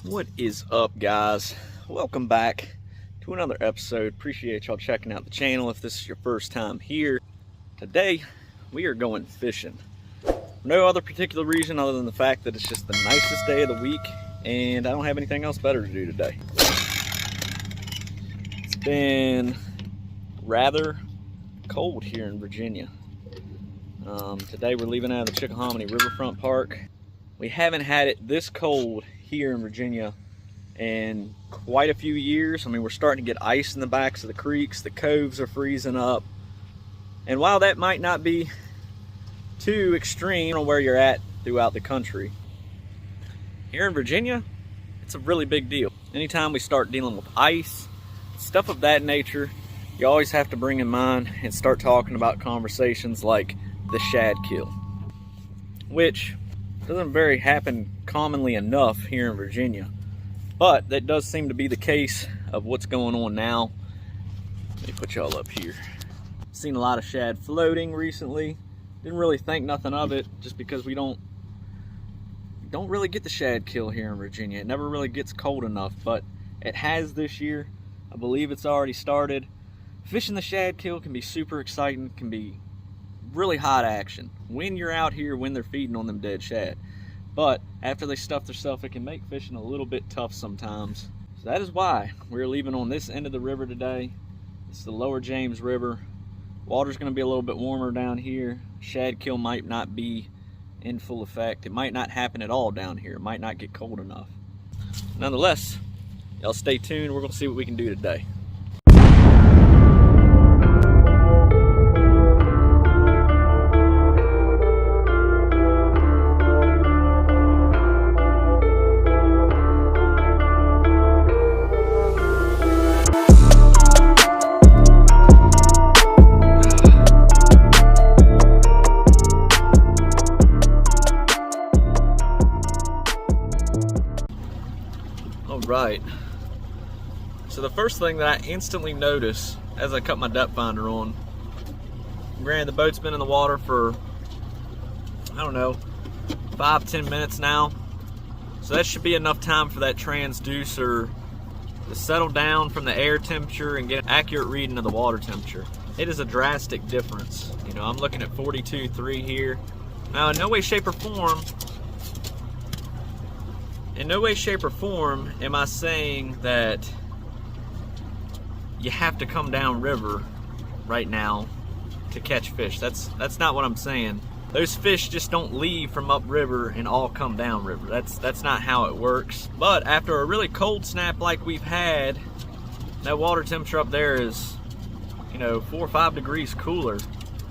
What is up, guys? Welcome back to another episode. Appreciate y'all checking out the channel if this is your first time here. Today we are going fishing. For no other particular reason other than the fact that it's just the nicest day of the week and I don't have anything else better to do today. It's been rather cold here in Virginia. Today we're leaving out of the Chickahominy Riverfront Park. We haven't had it this cold here in Virginia in quite a few years. I mean, we're starting to get ice in the backs of the creeks. The coves are freezing up. And while that might not be too extreme on where you're at throughout the country, here in Virginia, it's a really big deal. Anytime we start dealing with ice, stuff of that nature, you always have to bring in mind and start talking about conversations like the shad kill, which doesn't very happen commonly enough here in Virginia, but that does seem to be the case of what's going on now. Let me put y'all up here. Seen a lot of shad floating recently. Didn't really think nothing of it just because we don't really get the shad kill here in Virginia. It never really gets cold enough, but it has this year. I believe it's already started. Fishing the shad kill can be super exciting, can be really hot action when you're out here when they're feeding on them dead shad. But after they stuff themselves, it can make fishing a little bit tough sometimes. So that is why we're leaving on this end of the river today. It's the lower James River. Water's going to be a little bit warmer down here. Shad kill might not be in full effect. It might not happen at all down here. It might not get cold enough. Nonetheless, y'all stay tuned. We're going to see what we can do today. Right. So the first thing that I instantly notice as I cut my depth finder on, granted the boat's been in the water for, I don't know, 5-10 minutes now. So that should be enough time for that transducer to settle down from the air temperature and get an accurate reading of the water temperature. It is a drastic difference. You know, I'm looking at 42.3 here. Now, in no way, shape, or form am I saying that you have to come down river right now to catch fish. That's not what I'm saying. Those fish just don't leave from upriver and all come down river. That's not how it works. But after a really cold snap like we've had, that water temperature up there is, 4 or 5 degrees cooler.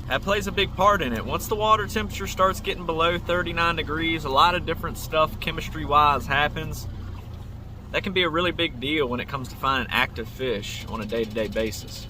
That plays a big part in it. Once the water temperature starts getting below 39 degrees, a lot of different stuff chemistry-wise happens. That can be a really big deal when it comes to finding active fish on a day-to-day basis.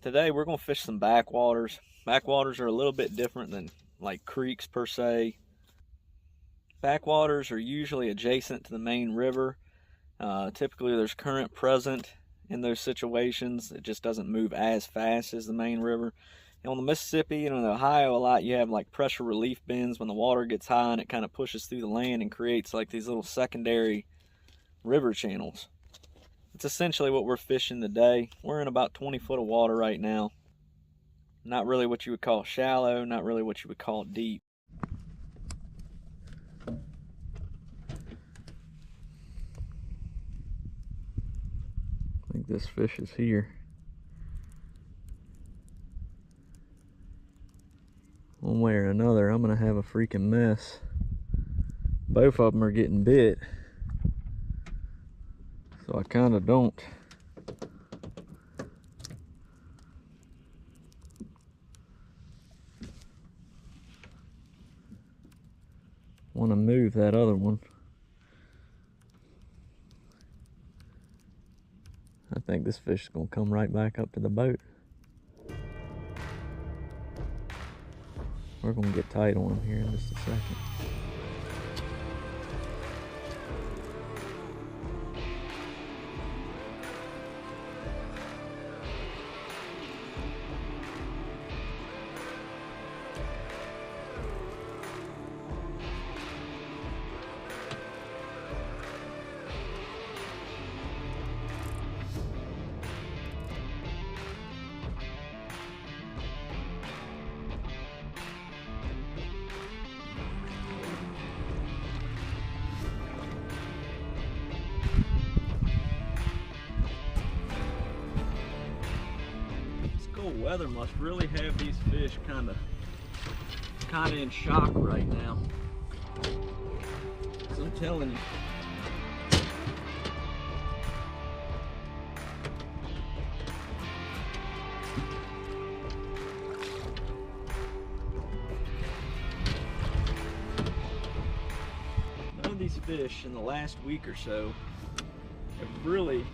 Today we're going to fish some backwaters. Backwaters are a little bit different than like creeks per se. Backwaters are usually adjacent to the main river. Typically there's current present in those situations. It just doesn't move as fast as the main river. And on the Mississippi and in Ohio a lot, you have like pressure relief bins when the water gets high and it kind of pushes through the land and creates like these little secondary river channels. It's essentially what we're fishing today. We're in about 20 foot of water right now. Not really what you would call shallow, not really what you would call deep. I think this fish is here. One way or another, I'm gonna have a freaking mess. Both of them are getting bit. So I kind of don't want to move that other one. I think this fish is going to come right back up to the boat. We're gonna get tight on them here in just a second. Weather must really have these fish kind of in shock right now. So I'm telling you. None of these fish in the last week or so have really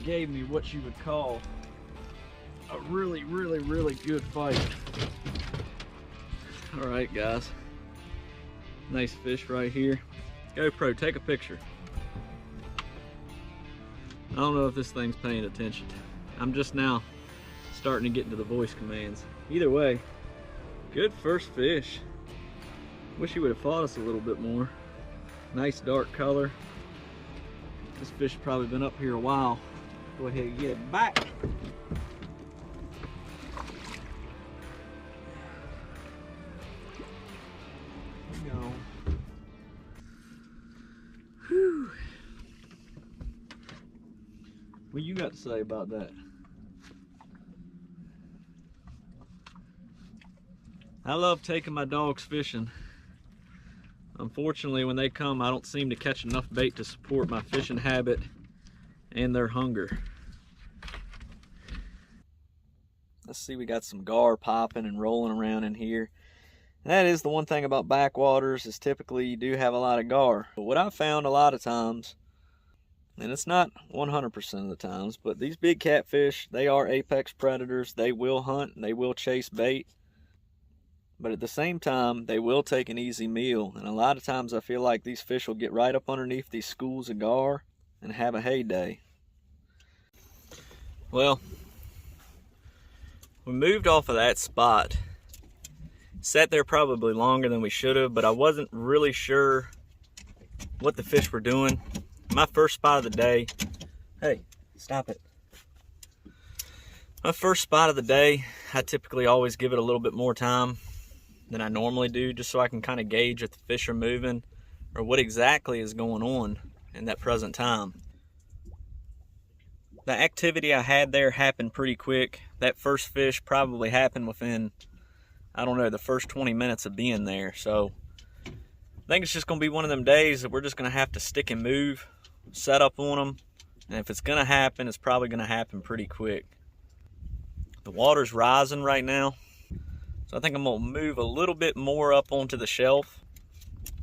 gave me what you would call a really good fight. All right, guys. Nice fish right here. GoPro, take a picture. I don't know if this thing's paying attention. I'm just now starting to get into the voice commands. Either way, good first fish. Wish he would have fought us a little bit more. Nice dark color. This fish has probably been up here a while. Go ahead and get it back. What you got to say about that? I love taking my dogs fishing. Unfortunately, when they come, I don't seem to catch enough bait to support my fishing habit and their hunger. Let's see, we got some gar popping and rolling around in here. That is the one thing about backwaters, is typically you do have a lot of gar. But what I've found a lot of times, and it's not 100% of the times, but these big catfish, they are apex predators. They will hunt and they will chase bait. But at the same time, they will take an easy meal. And a lot of times I feel like these fish will get right up underneath these schools of gar and have a heyday. Well, we moved off of that spot. Sat there probably longer than we should have, but I wasn't really sure what the fish were doing. My first spot of the day, hey, stop it. My first spot of the day, I typically always give it a little bit more time than I normally do, just so I can kind of gauge if the fish are moving or what exactly is going on in that present time. The activity I had there happened pretty quick. That first fish probably happened within, I don't know, the first 20 minutes of being there. So I think it's just going to be one of them days that we're just going to have to stick and move, set up on them, and if it's going to happen, it's probably going to happen pretty quick. The water's rising right now, so I think I'm going to move a little bit more up onto the shelf,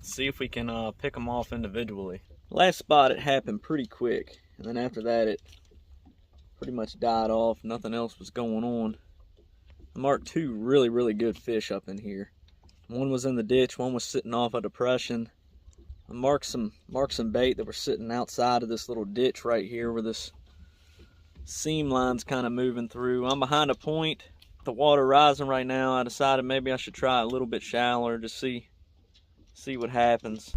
see if we can pick them off individually. Last spot, it happened pretty quick, and then after that it pretty much died off. Nothing else was going on. I marked two really good fish up in here. One was in the ditch, one was sitting off a depression. I marked some bait that were sitting outside of this little ditch right here where this seam line's kind of moving through. I'm behind a point, the water rising right now. I decided maybe I should try a little bit shallower to see what happens.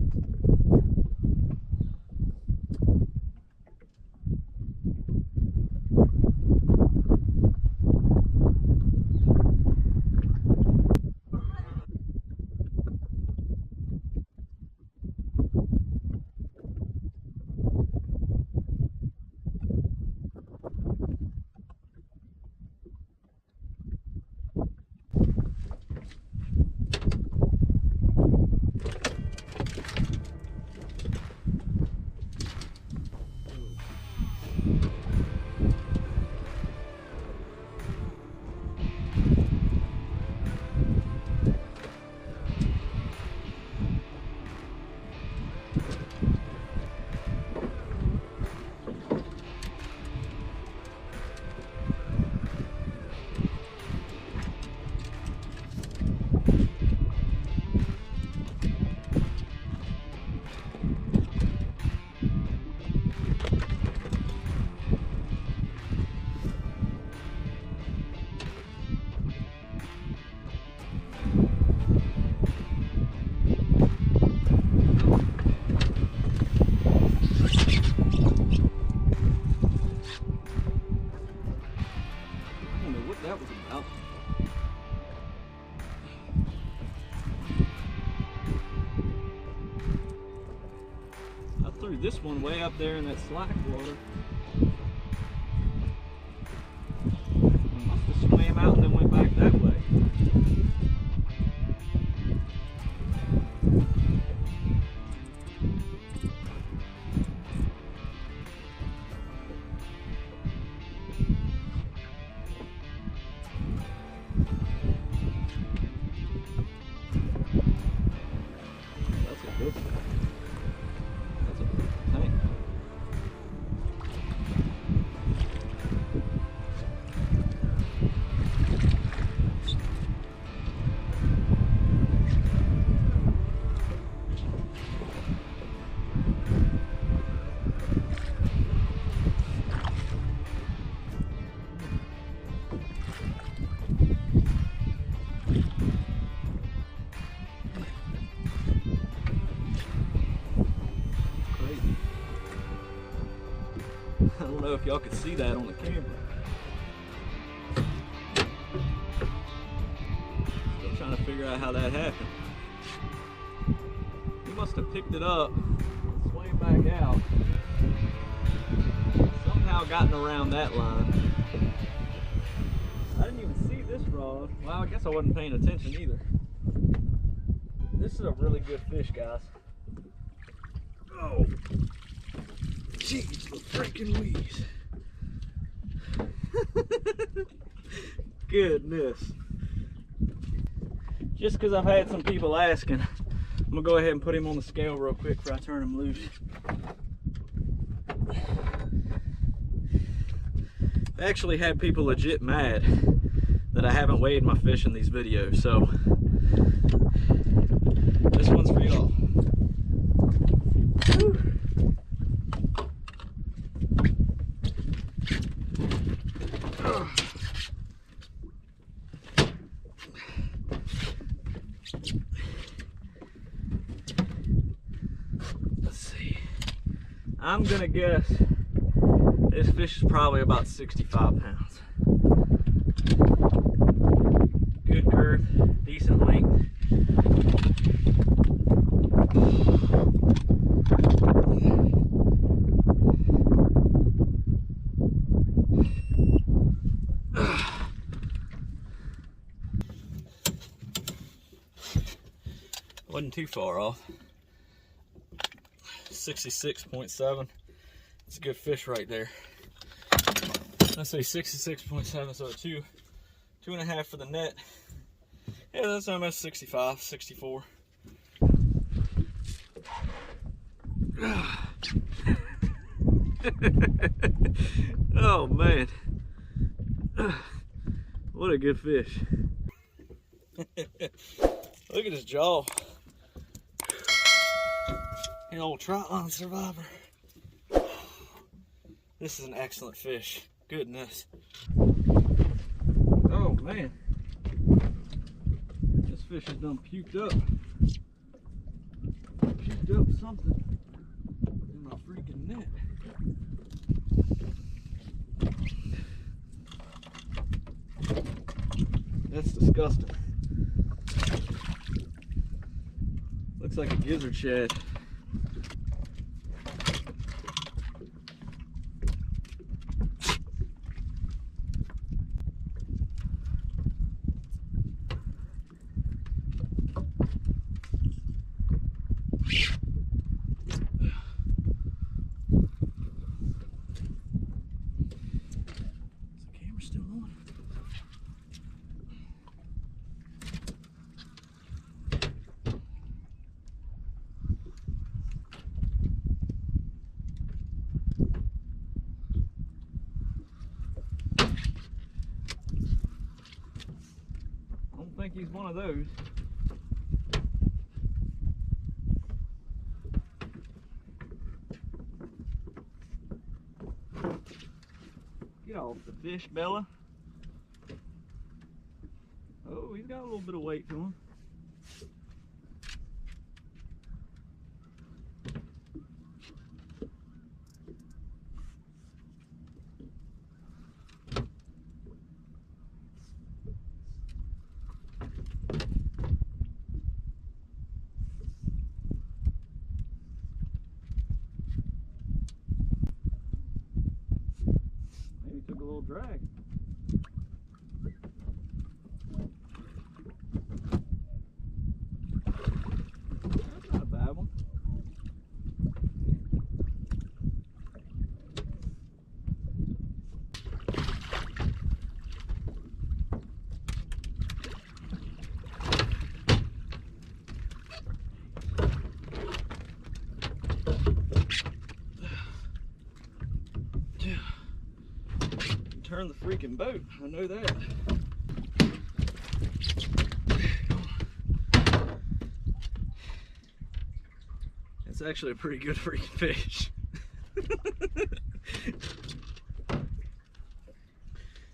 that was about. I threw this one way up there in that slack water. I must have swam out and then went back that way. I don't know if y'all could see that on the camera. Still trying to figure out how that happened. He must have picked it up, swam back out, somehow gotten around that line. I didn't even see this rod. Well, I guess I wasn't paying attention either. This is a really good fish, guys. Oh, jeez, the freaking Louise. Goodness. Just because I've had some people asking, I'm gonna go ahead and put him on the scale real quick before I turn him loose. I actually had people legit mad that I haven't weighed my fish in these videos, so this one's for y'all. Let's see. I'm gonna guess this fish is probably about 65 pounds. Good girth, decent length. Wasn't too far off. 66.7. It's a good fish right there. Let's say 66.7, so two and a half for the net. Yeah, that's almost 65, 64. Oh man, what a good fish. Look at his jaw. An old trout line survivor. This is an excellent fish. Goodness. Oh man. This fish has done puked up. Puked up something in my freaking net. That's disgusting. Looks like a gizzard shad. I think he's one of those. Get off the fish, Bella. Oh, he's got a little bit of weight to him. drag. That's not a bad one. Turn the freaking boat, I know that. It's actually a pretty good freaking fish.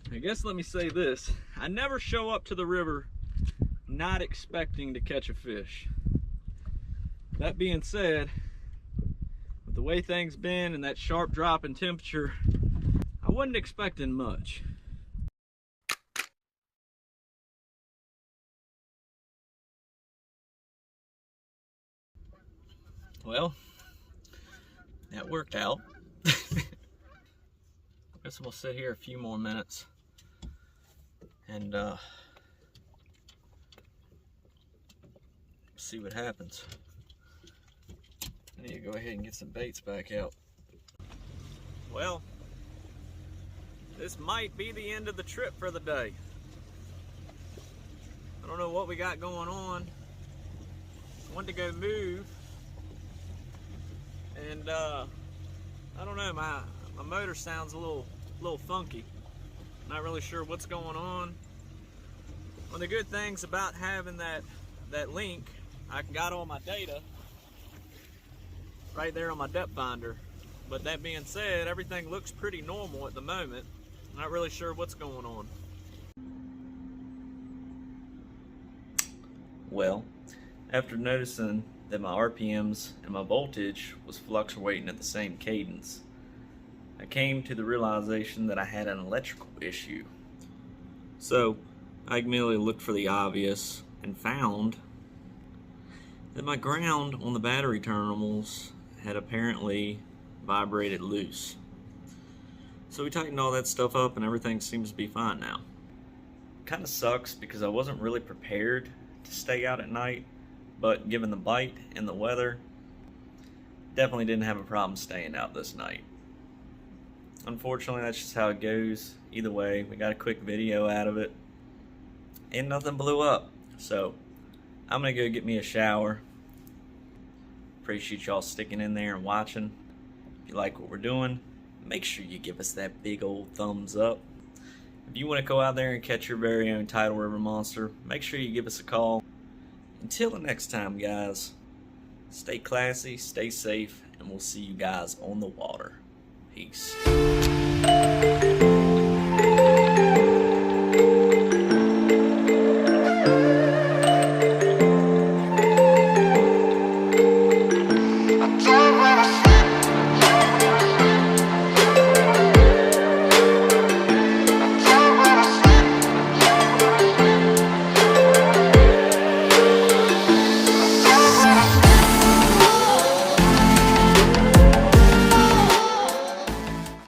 I guess let me say this. I never show up to the river not expecting to catch a fish. That being said, with the way things been and that sharp drop in temperature, I wasn't expecting much. Well, that worked out. I guess we'll sit here a few more minutes and see what happens. I need to go ahead and get some baits back out. Well, this might be the end of the trip for the day. I don't know what we got going on. I wanted to go move, and I don't know, my motor sounds a little funky. Not really sure what's going on. One of the good things about having that link, I got all my data right there on my depth finder. But that being said, everything looks pretty normal at the moment. Not really sure what's going on. Well, after noticing that my RPMs and my voltage was fluctuating at the same cadence, I came to the realization that I had an electrical issue. So I immediately looked for the obvious and found that my ground on the battery terminals had apparently vibrated loose. So we tightened all that stuff up and everything seems to be fine now. Kind of sucks because I wasn't really prepared to stay out at night, but given the bite and the weather, definitely didn't have a problem staying out this night. Unfortunately, that's just how it goes. Either way, we got a quick video out of it and nothing blew up. So I'm gonna go get me a shower. Appreciate y'all sticking in there and watching. If you like what we're doing, make sure you give us that big old thumbs up. If you want to go out there and catch your very own tidal river monster, make sure you give us a call. Until the next time, guys, stay classy, stay safe, and we'll see you guys on the water. Peace.